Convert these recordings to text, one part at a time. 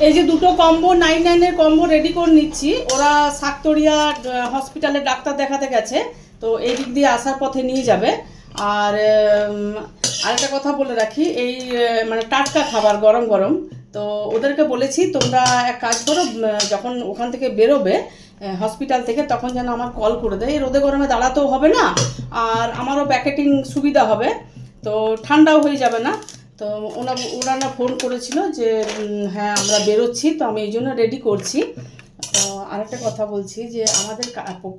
এই যে দুটো কম্বো 99-এর কম্বো রেডি করে নিচ্ছি। ওরা সাকতরিয়া হসপিটালে ডাক্তার দেখাতে গেছে, তো এই দিক দিয়ে আসার পথে নিয়ে যাবে। আর আরেকটা কথা বলে রাখি, এই মানে টাটকা খাবার গরম গরম, তো ওদেরকে বলেছি তোমরা এক কাজ করো, যখন ওখান থেকে বেরোবে হসপিটাল থেকে, তখন যেন আমার কল করে দেয়। রোদে গরমে দাঁড়াতেও হবে না, আর আমারও প্যাকেটিং সুবিধা হবে, তো ঠান্ডাও হয়ে যাবে না। তো ওনারা ফোন করেছিল যে হ্যাঁ আমরা বেরোচ্ছি, তো আমি এই জন্য রেডি করছি। তো আরেকটা কথা বলছি যে আমাদের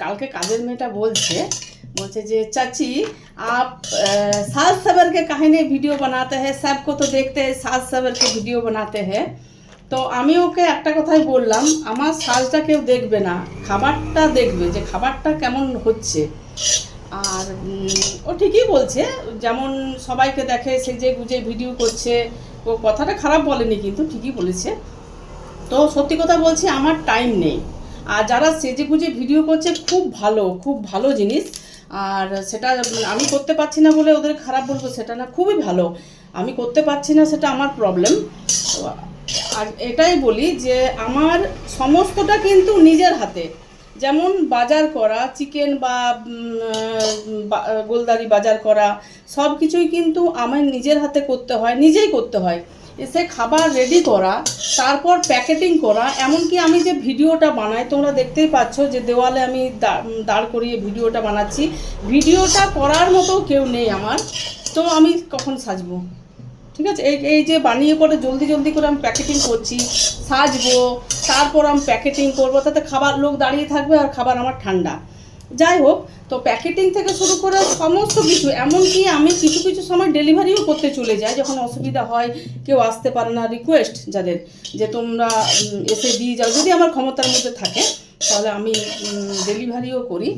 কালকে কাজের মেয়েটা বলছে যে চাচি आप सास सबर के काहे ভিডিও বানাতে हैं, सबको तो देखते हैं सास सबर के ভিডিও বানাতে हैं। তো আমি ওকে একটা কথাই বললাম, আমার সাজটা কেউ দেখবে না, খাবারটা দেখবে যে খাবারটা কেমন হচ্ছে। আর ও ঠিকই বলছে, যেমন সবাইকে দেখে সেজে গুজে ভিডিও করছে, ও কথাটা খারাপ বলেনি, কিন্তু ঠিকই বলেছে। তো সত্যি কথা বলছি, আমার টাইম নেই। আর যারা সেজে গুজে ভিডিও করছে খুব ভালো জিনিস, আর সেটা আমি করতে পারছি না বলে ওদের খারাপ বলবো সেটা না, খুবই ভালো। আমি করতে পারছি না সেটা আমার প্রবলেম। আর এটাই বলি যে আমার সমস্তটা কিন্তু নিজের হাতে, যেমন বাজার করা, চিকেন বা গোলদারি বাজার করা, সব কিছুই কিন্তু আমার নিজের হাতে করতে হয়, নিজেই করতে হয়। এসে খাবার রেডি করা, তারপর প্যাকেটিং করা, এমনকি আমি যে ভিডিওটা বানাই তোমরা দেখতেই পাচ্ছ যে দেওয়ালে আমি দাঁড় করিয়ে ভিডিওটা বানাচ্ছি, ভিডিওটা করার মতো কেউ নেই আমার, তো আমি কখন সাজবো? ঠিক আছে, এই যে বানিয়ে পরে জলদি করে আমি প্যাকেটিং করছি, সাজবো, তারপর আমি প্যাকেটিং করবো, তাতে খাবার লোক দাঁড়িয়ে থাকবে আর খাবার আমার ঠান্ডা। যাই হোক, তো প্যাকেটিং থেকে শুরু করে সমস্ত কিছু, এমনকি আমি কিছু সময় ডেলিভারিও করতে চলে যাই যখন অসুবিধা হয়, কেউ আসতে পারে না, রিকোয়েস্ট যাদের যে তোমরা এসে দিয়ে যাও, যদি আমার ক্ষমতার মধ্যে থাকে তাহলে আমি ডেলিভারিও করি।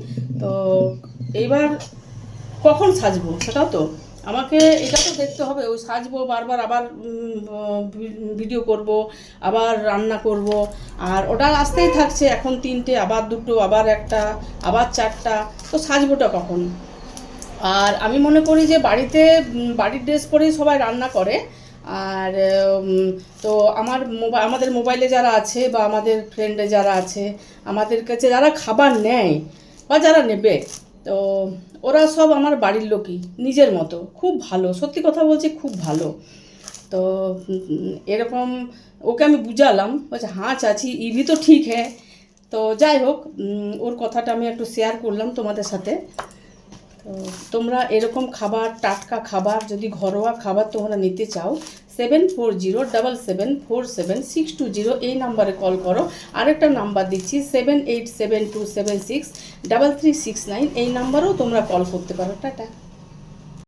তো এইবার কখন সাজবো সেটাও তো আমাকে, এটা তো দেখতে হবে। ওই সাজবো বারবার, আবার ভিডিও করব, আবার রান্না করব, আর ওটা আসতেই থাকছে, এখন 3টে, আবার 2টো, আবার 1টা, আবার 4টা, তো সাজবোটা কখন? আর আমি মনে করি যে বাড়ির ড্রেস পরেই সবাই রান্না করে। আর তো আমাদের মোবাইলে যারা আছে বা আমাদের ফ্রেন্ডে যারা আছে, আমাদের কাছে যারা খাবার নেয় বা যারা নেবে, তো ওরা সব আমার বাড়ির লোকই, নিজের মতো, খুব ভালো, সত্যি কথা বলছি, খুব ভালো। তো এরকম ওকে আমি বুঝালাম, বলছে হ্যাঁ চাচি ই ভি তো ঠিক হ্যাঁ। তো যাই হোক, ওর কথাটা আমি একটু শেয়ার করলাম তোমাদের সাথে। তো তোমরা এরকম খাবার, টাটকা খাবার, যদি ঘরোয়া খাবার তোমরা নিতে চাও, 7407747620 এই নাম্বারে কল করো। আরেকটা নাম্বার দিচ্ছি 7872763369, এই নাম্বারেও তোমরা কল করতে পারো। টাটা।